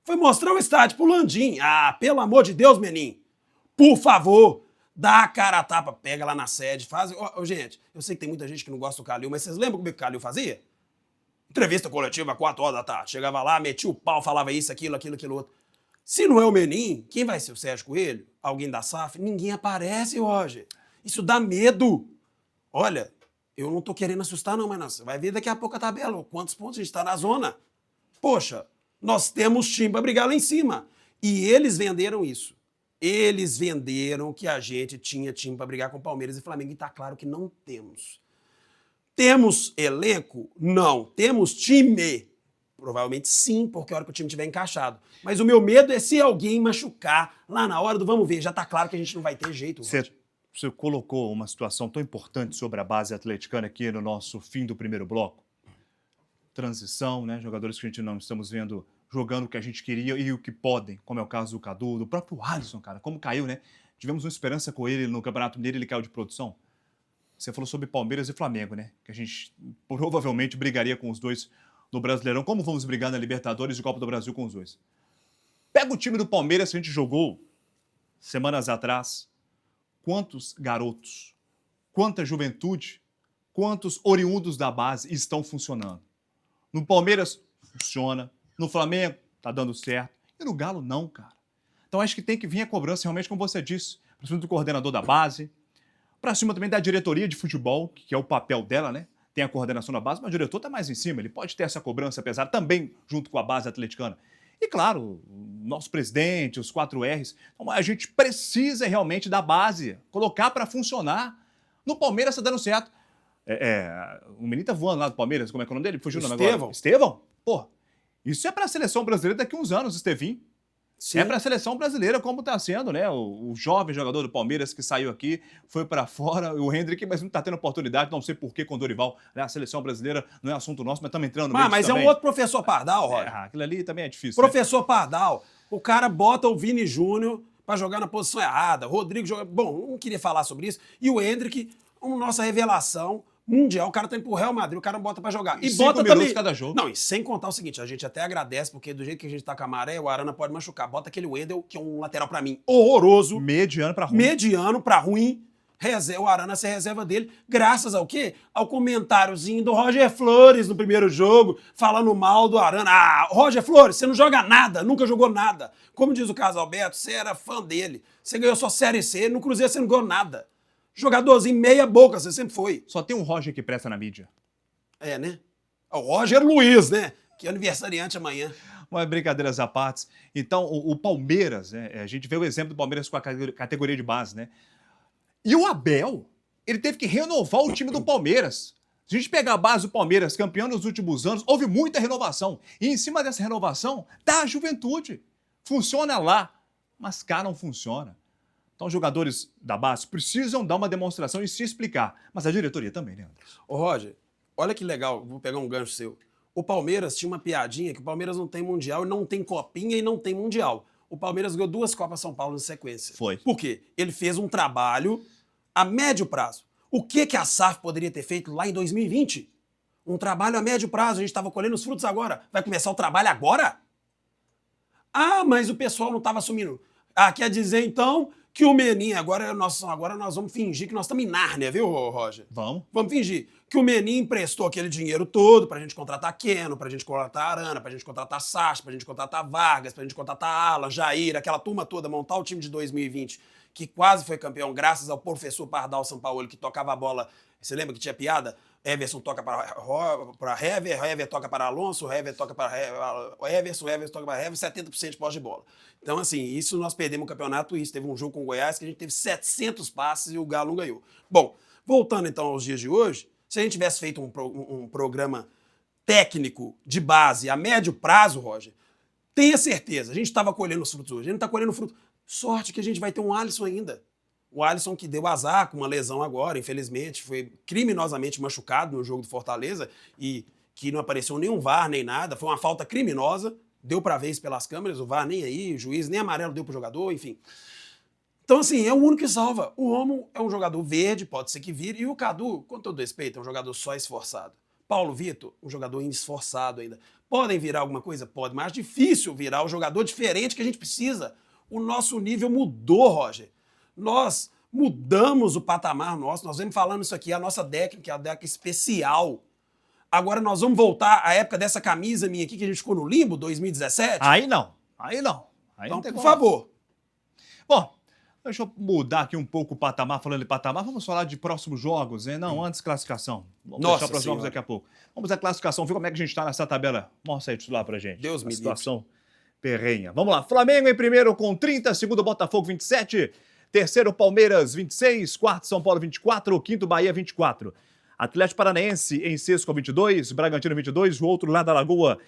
Foi mostrar o estádio pro Landim. Ah, pelo amor de Deus, Menin. Por favor, dá a cara a tapa, pega lá na sede, faz... Gente, eu sei que tem muita gente que não gosta do Calil, mas vocês lembram como é que o Calil fazia? Entrevista coletiva, 4 horas da tarde. Chegava lá, metia o pau, falava isso, aquilo outro. Se não é o Menin, quem vai ser o Sérgio Coelho? Alguém da SAF? Ninguém aparece, Roger. Isso dá medo. Olha, eu não tô querendo assustar não, mas você vai ver daqui a pouco a tabela. Quantos pontos a gente tá na zona? Poxa, nós temos time pra brigar lá em cima. E eles venderam isso. Eles venderam que a gente tinha time para brigar com Palmeiras e Flamengo. E tá claro que não temos. Temos elenco? Não. Temos time? Provavelmente sim, porque a hora que o time estiver encaixado. Mas o meu medo é se alguém machucar lá na hora do vamos ver. Já tá claro que a gente não vai ter jeito. Você colocou uma situação tão importante sobre a base atleticana aqui no nosso fim do primeiro bloco. Transição, né? Jogadores que a gente não estamos vendo jogando o que a gente queria e o que podem, como é o caso do Cadu, do próprio Alisson, cara, como caiu, né? Tivemos uma esperança com ele no Campeonato Mineiro, ele caiu de produção. Você falou sobre Palmeiras e Flamengo, né? Que a gente provavelmente brigaria com os dois no Brasileirão. Como vamos brigar na Libertadores e Copa do Brasil com os dois? Pega o time do Palmeiras que a gente jogou semanas atrás. Quantos garotos, quanta juventude, quantos oriundos da base estão funcionando? No Palmeiras, funciona. No Flamengo, tá dando certo. E no Galo, não, cara. Então acho que tem que vir a cobrança, realmente, como você disse, para cima do coordenador da base, para cima também da diretoria de futebol, que é o papel dela, né? Tem a coordenação da base, mas o diretor tá mais em cima. Ele pode ter essa cobrança pesada também junto com a base atleticana. E, claro, o nosso presidente, os 4 R's. Então, a gente precisa realmente da base, colocar para funcionar. No Palmeiras tá dando certo. O menino tá voando lá do Palmeiras, como é que é o nome dele? Fugiu o nome agora. Estevão? Pô, isso é para a seleção brasileira daqui a uns anos, Estevinho. Sim. É para a seleção brasileira, como está sendo, né? O jovem jogador do Palmeiras que saiu aqui, foi para fora, o Hendrick, mas não está tendo oportunidade, não sei por que com o Dorival. Né? A seleção brasileira não é assunto nosso, mas estamos entrando no meio mas também. É um outro professor Pardal, Roger. Aquilo ali também é difícil. Professor Pardal, o cara bota o Vini Júnior para jogar na posição errada, o Rodrigo joga... Bom, não queria falar sobre isso. E o Hendrick, nossa revelação mundial, o cara tá indo pro Real Madrid, o cara bota pra jogar. E bota também... cada jogo. Não, e sem contar o seguinte, a gente até agradece, porque do jeito que a gente tá com a maré, o Arana pode machucar. Bota aquele Wendel, que é um lateral pra mim horroroso. Mediano pra ruim. Mediano pra ruim. O Arana ser reserva dele, graças ao quê? Ao comentáriozinho do Roger Flores no primeiro jogo, falando mal do Arana. Ah, Roger Flores, você não joga nada, nunca jogou nada. Como diz o Carlos Alberto, você era fã dele. Você ganhou só Série C, no Cruzeiro você não ganhou nada. Jogadorzinho meia boca, você sempre foi. Só tem um Roger que presta na mídia. É, né? O Roger Luiz, né? Que é aniversariante amanhã. Mas brincadeiras à parte. Então, o Palmeiras, né? A gente vê o exemplo do Palmeiras com a categoria de base, né? E o Abel, ele teve que renovar o time do Palmeiras. Se a gente pegar a base do Palmeiras, campeão nos últimos anos, houve muita renovação. E em cima dessa renovação, tá a juventude. Funciona lá, mas cá não funciona. Então, os jogadores da base precisam dar uma demonstração e se explicar. Mas a diretoria também, né, Anderson? Ô, Roger, olha que legal, vou pegar um gancho seu. O Palmeiras tinha uma piadinha que o Palmeiras não tem Mundial, e não tem Copinha e não tem Mundial. O Palmeiras ganhou 2 Copas São Paulo na sequência. Foi. Por quê? Ele fez um trabalho a médio prazo. O que a SAF poderia ter feito lá em 2020? Um trabalho a médio prazo, a gente estava colhendo os frutos agora. Vai começar o trabalho agora? Ah, mas o pessoal não estava assumindo. Ah, quer dizer então que o Menin, agora nós vamos fingir que nós estamos em Nárnia, viu, Roger? Vamos. Vamos fingir que o Menin emprestou aquele dinheiro todo pra gente contratar Keno, pra gente contratar Arana, pra gente contratar Sacha, pra gente contratar Vargas, pra gente contratar Alan, Jair, aquela turma toda, montar o time de 2020, que quase foi campeão graças ao professor Pardal Sampaoli, que tocava a bola. Você lembra que tinha piada? Everson toca para Hever toca para Alonso, Hever toca para Everson toca para Hever, 70% de posse de bola. Então, assim, isso nós perdemos o campeonato, isso. Teve um jogo com o Goiás que a gente teve 700 passes e o Galo não ganhou. Bom, voltando então aos dias de hoje, se a gente tivesse feito um programa técnico de base a médio prazo, Roger, tenha certeza, a gente estava colhendo os frutos hoje, a gente está colhendo fruto. Sorte que a gente vai ter um Alisson ainda. O Alisson que deu azar com uma lesão agora, infelizmente, foi criminosamente machucado no jogo do Fortaleza e que não apareceu nenhum VAR nem nada, foi uma falta criminosa, deu pra ver isso pelas câmeras, o VAR nem aí, o juiz nem amarelo deu pro jogador, enfim. Então, assim, é o único que salva. O Romo é um jogador verde, pode ser que vire, e o Cadu, com todo respeito, é um jogador só esforçado. Paulo Vitor, um jogador esforçado ainda. Podem virar alguma coisa? Pode, mas é difícil virar o jogador diferente que a gente precisa. O nosso nível mudou, Roger. Nós mudamos o patamar nosso, nós vemos falando isso aqui, a nossa década, a década especial. Agora nós vamos voltar à época dessa camisa minha aqui que a gente ficou no limbo, 2017? Aí não. Aí então, não tem por como. favor. Bom, deixa eu mudar aqui um pouco o patamar, falando de patamar, vamos falar de próximos jogos, né? Não, antes classificação. Vamos deixar para os jogos daqui a pouco. Vamos à classificação, ver como é que a gente está nessa tabela. Mostra aí lá pra gente. Deus me livre. Situação perrenha. Vamos lá, Flamengo em primeiro com 30, segundo Botafogo 27, terceiro Palmeiras 26, quarto São Paulo 24, quinto Bahia 24. Atlético Paranaense em sexto com 22, Bragantino 22, o outro lá da Lagoa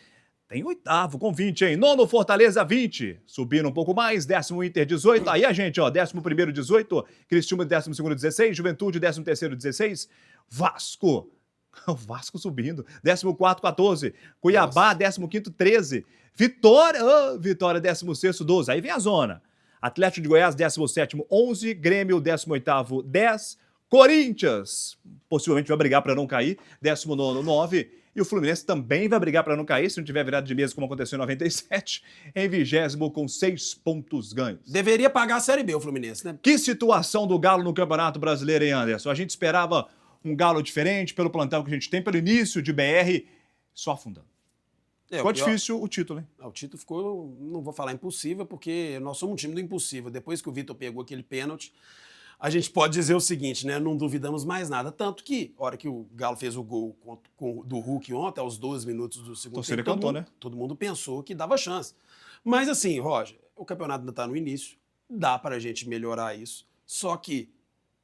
tem oitavo com 20, hein? Nono Fortaleza 20, subindo um pouco mais, décimo Inter 18, aí a gente, ó, décimo primeiro 18, Criciúma décimo segundo 16, Juventude décimo terceiro 16, Vasco, o Vasco subindo, décimo quarto 14, Cuiabá décimo quinto 13, Vitória 16º 12, aí vem a zona. Atlético de Goiás 17º 11, Grêmio 18º 10, Corinthians possivelmente vai brigar para não cair, 19º 9, e o Fluminense também vai brigar para não cair, se não tiver virado de mesa como aconteceu em 97, em 20º com 6 pontos ganhos. Deveria pagar a Série B o Fluminense, né? Que situação do Galo no Campeonato Brasileiro, hein, Anderson? A gente esperava um Galo diferente pelo plantel que a gente tem, pelo início de BR, só afundando. Ficou difícil o título, hein? O título ficou, não vou falar impossível, porque nós somos um time do impossível. Depois que o Vitor pegou aquele pênalti, a gente pode dizer o seguinte, né? Não duvidamos mais nada. Tanto que, a hora que o Galo fez o gol do Hulk ontem, aos 12 minutos do segundo tempo, todo mundo pensou que dava chance. Mas assim, Roger, o campeonato ainda está no início, dá para a gente melhorar isso. Só que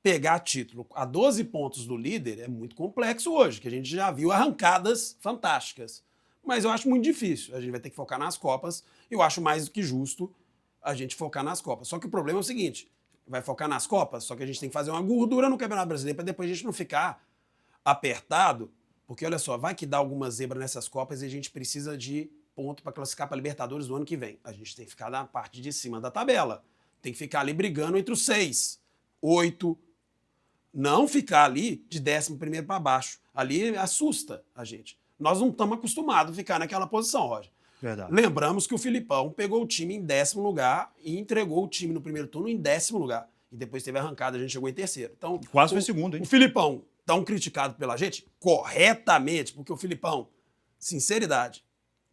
pegar título a 12 pontos do líder é muito complexo hoje, que a gente já viu arrancadas fantásticas. Mas eu acho muito difícil. A gente vai ter que focar nas Copas. Eu acho mais do que justo a gente focar nas Copas. Só que o problema é o seguinte, vai focar nas Copas, só que a gente tem que fazer uma gordura no Campeonato Brasileiro para depois a gente não ficar apertado, porque olha só, vai que dá alguma zebra nessas Copas e a gente precisa de ponto para classificar para Libertadores do ano que vem. A gente tem que ficar na parte de cima da tabela. Tem que ficar ali brigando entre os 6, 8, não ficar ali de 11º para baixo. Ali assusta a gente. Nós não estamos acostumados a ficar naquela posição, Roger. Verdade. Lembramos que o Filipão pegou o time em 10º lugar e entregou o time no primeiro turno em 10º lugar. E depois teve a arrancada, a gente chegou em terceiro. Então, Quase foi segundo, hein? O Filipão, tão criticado pela gente, corretamente, porque o Filipão, sinceridade,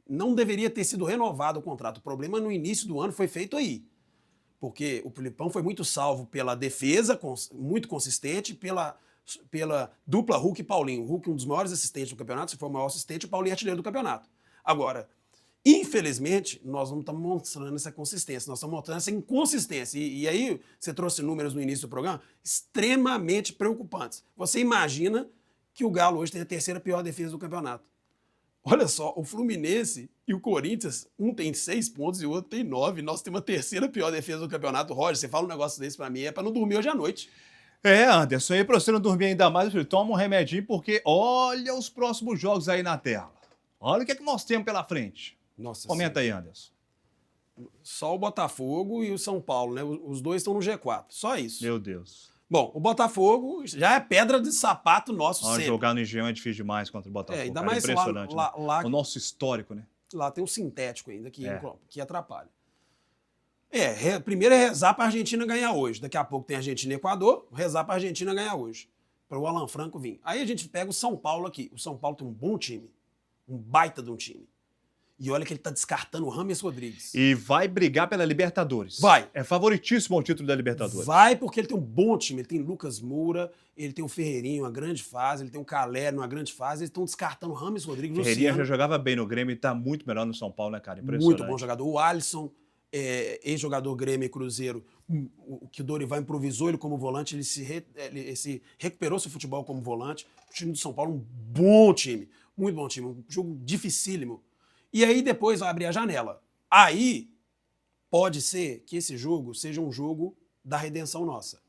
não deveria ter sido renovado o contrato. O problema no início do ano foi feito aí. Porque o Filipão foi muito salvo pela defesa, muito consistente, pela dupla Hulk e Paulinho. O Hulk, um dos maiores assistentes do campeonato, se for o maior assistente, o Paulinho é artilheiro do campeonato. Agora, infelizmente, nós não estamos mostrando essa consistência, nós estamos mostrando essa inconsistência. E aí, você trouxe números no início do programa extremamente preocupantes. Você imagina que o Galo hoje tem a terceira pior defesa do campeonato. Olha só, o Fluminense e o Corinthians, um tem 6 pontos e o outro tem 9. Nós temos a terceira pior defesa do campeonato. Roger, você fala um negócio desse pra mim, é pra não dormir hoje à noite. Anderson, aí pra você não dormir ainda mais, filho, toma um remedinho, porque olha os próximos jogos aí na tela. Olha o que nós temos pela frente. Nossa Comenta aí, Anderson. Só o Botafogo e o São Paulo, né? Os dois estão no G4, só isso. Meu Deus. Bom, o Botafogo já é pedra de sapato nosso sempre. Jogar no Engenhão é difícil demais contra o Botafogo. Ainda cara, mais impressionante, lá, né? O nosso histórico, né? Lá tem um sintético ainda que atrapalha. Primeiro é rezar para a Argentina ganhar hoje. Daqui a pouco tem Argentina e Equador, rezar para a Argentina ganhar hoje. Para o Alan Franco vir. Aí a gente pega o São Paulo aqui. O São Paulo tem um bom time. Um baita de um time. E olha que ele tá descartando o Rames Rodrigues. E vai brigar pela Libertadores. Vai. É favoritíssimo ao título da Libertadores. Vai porque ele tem um bom time. Ele tem Lucas Moura, ele tem o Ferreirinho, uma grande fase, ele tem o Caleri, uma grande fase. Eles estão descartando o Rames Rodrigues. Ferreirinha já jogava bem no Grêmio e tá muito melhor no São Paulo, né, cara? Impressionante. Muito bom jogador. O Alisson, ex-jogador Grêmio e Cruzeiro, o que o Dorival improvisou ele como volante, ele se recuperou seu futebol como volante. O time do São Paulo, um bom time. Muito bom time. Um jogo dificílimo. E aí depois vai abrir a janela. Aí pode ser que esse jogo seja um jogo da redenção nossa.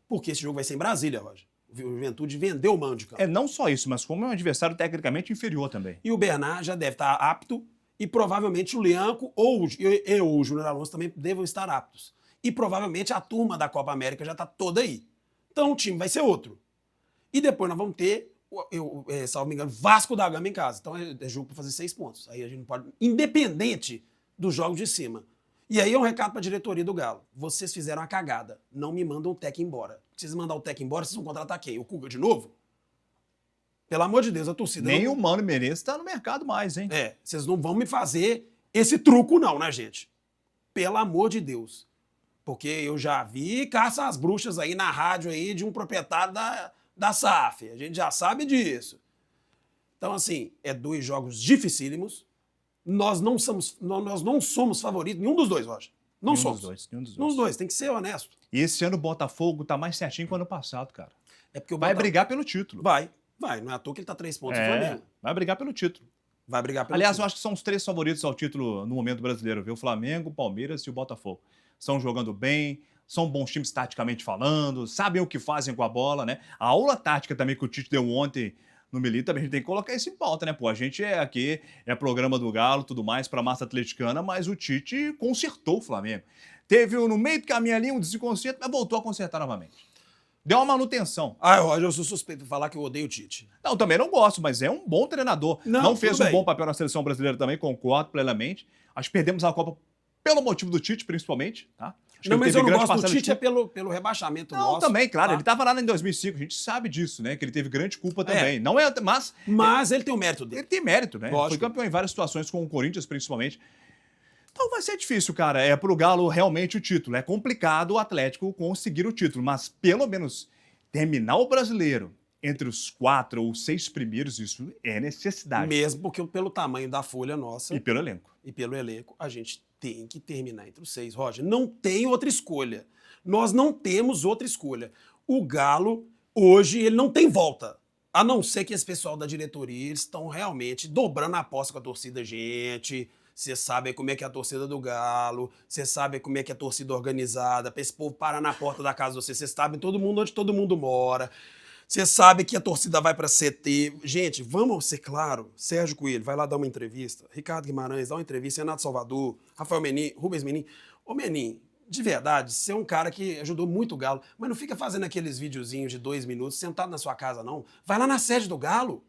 Porque esse jogo vai ser em Brasília, Roger. O Juventude vendeu o mando de campo. Não só isso, mas como é um adversário tecnicamente inferior também. E o Bernard já deve estar apto e provavelmente o Lianco ou o Júnior Alonso também devem estar aptos. E provavelmente a turma da Copa América já está toda aí. Então o time vai ser outro. E depois nós vamos ter, salvo me engano, Vasco da Gama em casa. Então é jogo para fazer 6 pontos. Aí a gente não pode, independente dos jogos de cima. E aí é um recado para a diretoria do Galo. Vocês fizeram a cagada. Não me mandam o Tec embora. Se vocês mandar o Tec embora, vocês vão contratar quem? O Cuca de novo? Pelo amor de Deus, a torcida... Nem o Mano Menezes está no mercado mais, hein? Vocês não vão me fazer esse truco não, né, gente? Pelo amor de Deus. Porque eu já vi caça às bruxas aí na rádio aí de um proprietário da SAF. A gente já sabe disso. Então, assim, 2 jogos dificílimos. Nós não somos favoritos. Nenhum dos dois, Roger. Não somos. Nenhum dos dois. Tem que ser honesto. E esse ano o Botafogo tá mais certinho que o ano passado, cara. É porque vai brigar pelo título. Vai. Não é à toa que ele tá 3 pontos do Flamengo. Vai brigar pelo título. Vai brigar pelo Aliás, título. eu acho que são os 3 favoritos ao título no momento brasileiro, viu? O Flamengo, o Palmeiras e o Botafogo. Estão jogando bem, são bons times taticamente falando, sabem o que fazem com a bola, né? A aula tática também que o Tite deu ontem no Melita, a gente tem que colocar isso em pauta, né? Pô, a gente aqui, programa do Galo, tudo mais, pra massa atleticana, mas o Tite consertou o Flamengo. Teve no meio do caminho ali um desconcerto, mas voltou a consertar novamente. Deu uma manutenção. Roger, eu sou suspeito de falar que eu odeio o Tite. Não, também não gosto, mas é um bom treinador. Não fez um bom papel na seleção brasileira também, concordo plenamente. Acho que perdemos a Copa pelo motivo do Tite, principalmente, tá? Não, mas eu não gosto do Tite pelo rebaixamento nosso. Não, também, claro. Tá? Ele estava lá em 2005, a gente sabe disso, né? Que ele teve grande culpa também. Não é, mas ele tem o mérito dele. Ele tem mérito, né? Lógico. Foi campeão em várias situações, com o Corinthians principalmente. Então vai ser difícil, cara. Pro Galo realmente o título. É complicado o Atlético conseguir o título, mas pelo menos terminar o Brasileiro entre os 4 ou 6 primeiros, isso é necessidade. Mesmo porque pelo tamanho da folha nossa... E pelo elenco. A gente tem que terminar entre os 6, Roger. Não tem outra escolha. Nós não temos outra escolha. O Galo, hoje, ele não tem volta. A não ser que esse pessoal da diretoria, eles estão realmente dobrando a aposta com a torcida. Gente, vocês sabem como é que é a torcida do Galo, vocês sabem como é que é a torcida organizada, para esse povo parar na porta da casa de vocês, vocês sabem todo mundo onde todo mundo mora. Você sabe que a torcida vai para CT. Gente, vamos ser claro. Sérgio Coelho vai lá dar uma entrevista. Ricardo Guimarães dá uma entrevista. Renato Salvador, Rafael Menin, Rubens Menin. Ô Menin, de verdade, você é um cara que ajudou muito o Galo, mas não fica fazendo aqueles videozinhos de 2 minutos sentado na sua casa, não. Vai lá na sede do Galo.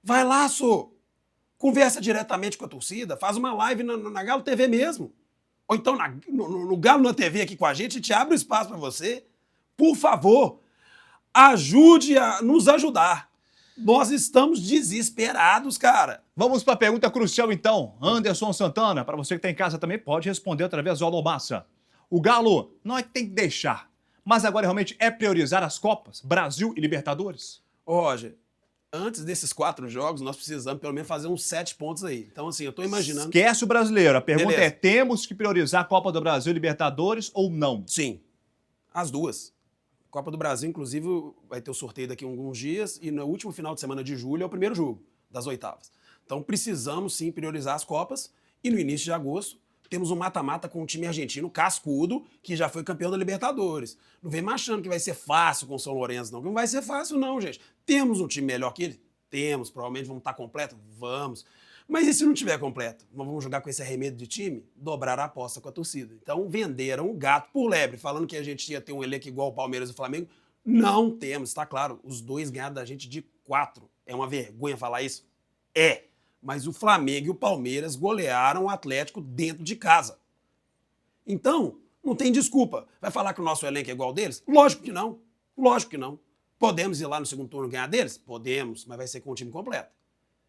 Vai lá, sô. Conversa diretamente com a torcida. Faz uma live na Galo TV mesmo. Ou então no Galo na TV aqui com a gente te abre o espaço para você. por favor, ajude a nos ajudar. Nós estamos desesperados, cara. Vamos para a pergunta crucial, então. Anderson Santana, para você que está em casa também, pode responder através do Alô Massa. O Galo não é que tem que deixar, mas agora realmente é priorizar as Copas, Brasil e Libertadores? Ô, Roger, antes desses 4 jogos, nós precisamos pelo menos fazer uns 7 pontos aí. Então, assim, eu tô imaginando... Esquece o brasileiro. A pergunta Beleza. é, temos que priorizar a Copa do Brasil e Libertadores ou não? Sim, as duas. Copa do Brasil, inclusive, vai ter o sorteio daqui a alguns dias e no último final de semana de julho é o primeiro jogo das oitavas. Então precisamos sim priorizar as Copas e no início de agosto temos um mata-mata com um time argentino cascudo que já foi campeão da Libertadores. Não vem achando que vai ser fácil com o São Lourenço, não. Que não vai ser fácil não, gente. Temos um time melhor que ele? Temos. Provavelmente vamos estar completo? Vamos. Mas e se não tiver completo? Nós vamos jogar com esse arremedo de time? Dobrar a aposta com a torcida. Então venderam o gato por lebre, falando que a gente ia ter um elenco igual o Palmeiras e o Flamengo. Não temos, tá claro. Os dois ganharam da gente de 4. É uma vergonha falar isso? É. Mas o Flamengo e o Palmeiras golearam o Atlético dentro de casa. Então, não tem desculpa. Vai falar que o nosso elenco é igual ao deles? Lógico que não. Lógico que não. Podemos ir lá no segundo turno e ganhar deles? Podemos, mas vai ser com o time completo.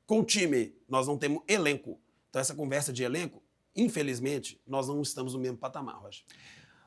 Com o time, nós não temos elenco. Então, essa conversa de elenco, infelizmente, nós não estamos no mesmo patamar, Roger.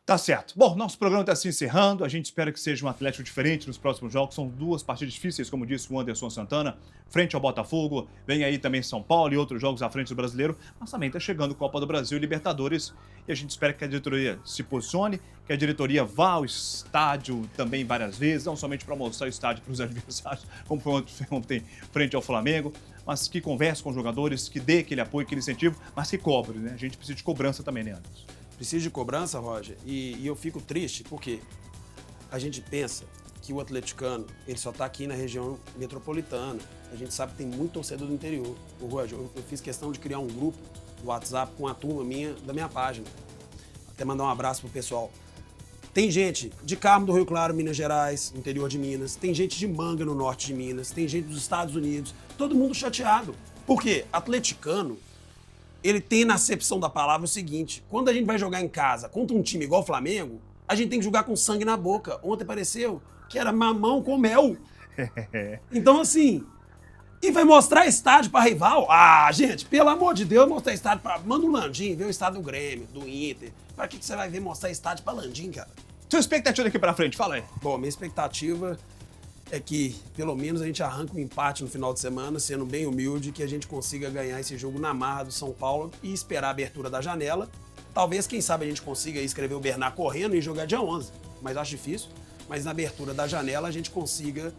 Tá certo. Bom, nosso programa está se encerrando. A gente espera que seja um Atlético diferente nos próximos jogos. São 2 partidas difíceis, como disse o Anderson Santana, frente ao Botafogo. Vem aí também São Paulo e outros jogos à frente do brasileiro. Mas também está chegando Copa do Brasil e Libertadores. E a gente espera que a diretoria se posicione, que a diretoria vá ao estádio também várias vezes, não somente para mostrar o estádio para os adversários, como foi ontem frente ao Flamengo, mas que converse com os jogadores, que dê aquele apoio, aquele incentivo, mas que cobre, né? A gente precisa de cobrança também, né, Anderson? Precisa de cobrança, Roger, e eu fico triste porque a gente pensa que o atleticano ele só está aqui na região metropolitana. A gente sabe que tem muito torcedor do interior. O Roger, eu fiz questão de criar um grupo no WhatsApp com a turma da minha página. Até mandar um abraço pro pessoal. Tem gente de Carmo do Rio Claro, Minas Gerais, interior de Minas. Tem gente de Manga, no norte de Minas. Tem gente dos Estados Unidos. Todo mundo chateado. Por quê? Atleticano, ele tem na acepção da palavra o seguinte: quando a gente vai jogar em casa contra um time igual o Flamengo, a gente tem que jogar com sangue na boca. Ontem pareceu que era mamão com mel. Então, assim, e vai mostrar estádio pra rival? Ah, gente, pelo amor de Deus, mostrar estádio pra... Manda o Landim, vê o estádio do Grêmio, do Inter. Pra que você vai ver mostrar estádio pra Landim, cara? Sua expectativa daqui pra frente, fala aí. Bom, minha expectativa é que, pelo menos, a gente arranque um empate no final de semana, sendo bem humilde, que a gente consiga ganhar esse jogo na marra do São Paulo e esperar a abertura da janela. Talvez, quem sabe, a gente consiga escrever o Bernard correndo e jogar dia 11, mas acho difícil. Mas na abertura da janela a gente consiga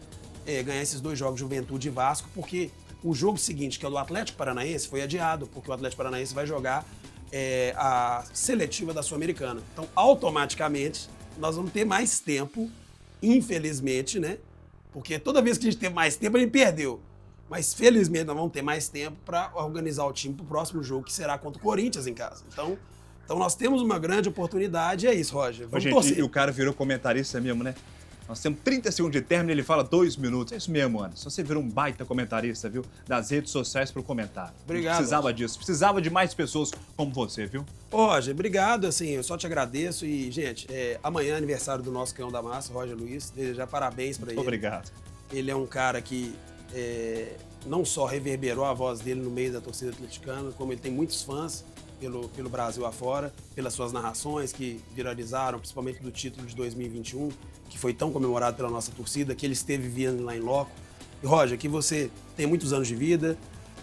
ganhar esses 2 jogos, Juventude e Vasco, porque o jogo seguinte, que é o do Atlético Paranaense, foi adiado, porque o Atlético Paranaense vai jogar a seletiva da Sul-Americana. Então, automaticamente, nós vamos ter mais tempo, infelizmente, né? Porque toda vez que a gente teve mais tempo, a gente perdeu. Mas, felizmente, nós vamos ter mais tempo para organizar o time para o próximo jogo, que será contra o Corinthians em casa. Então nós temos uma grande oportunidade, e é isso, Roger. Vamos torcer. E o cara virou comentarista mesmo, né? Nós temos 30 segundos de término e ele fala 2 minutos. É isso mesmo, Anderson. Você virou um baita comentarista, viu? Das redes sociais pro comentário. Obrigado. Precisava disso. Precisava de mais pessoas como você, viu? Roger, obrigado. Assim, eu só te agradeço. E, gente, amanhã é aniversário do nosso Canhão da Massa, Roger Luiz. Desejar parabéns para ele. Obrigado. Ele é um cara que não só reverberou a voz dele no meio da torcida atleticana, como ele tem muitos fãs pelo Brasil afora, pelas suas narrações que viralizaram, principalmente do título de 2021, que foi tão comemorado pela nossa torcida, que ele esteve vivendo lá em loco. E, Roger, que você tem muitos anos de vida,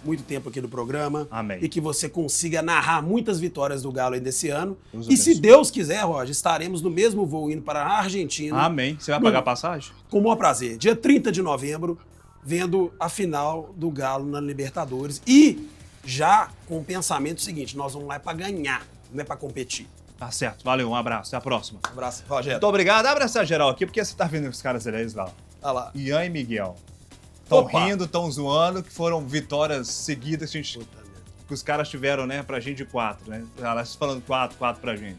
muito tempo aqui no programa. Amém. E que você consiga narrar muitas vitórias do Galo ainda esse ano. Deus e se abençoe. Deus quiser, Roger, estaremos no mesmo voo indo para a Argentina. Amém. Você vai pagar passagem? Com o maior prazer. Dia 30 de novembro, vendo a final do Galo na Libertadores. E já com o pensamento seguinte: nós vamos lá para ganhar, não é para competir. Tá certo. Valeu. Um abraço. Até a próxima. Um abraço, Rogério. Muito obrigado. Abraçar geral aqui, porque você tá vendo os caras ali, lá. Olha lá. Ian e Miguel. Estão Opa. rindo, estão zoando, que foram vitórias seguidas que Puta merda. os caras tiveram, né, pra gente de 4, né? Elas falando 4 pra gente.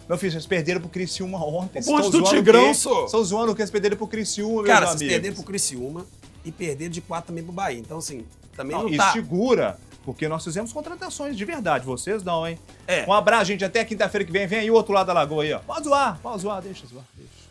Meu filho, vocês perderam pro Criciúma ontem. O bonde Estão do zoando Tigrão, o quê? só. Estão zoando o que eles perderam pro Criciúma, meus Cara, amigos. vocês perderam pro Criciúma e perderam de 4 também pro Bahia. Então, assim, também não E tá... segura, porque nós fizemos contratações de verdade. Vocês não, hein? É. Um abraço, gente. Até quinta-feira que vem. Vem aí o outro lado da lagoa aí, ó. Pode zoar, deixa zoar. Deixa.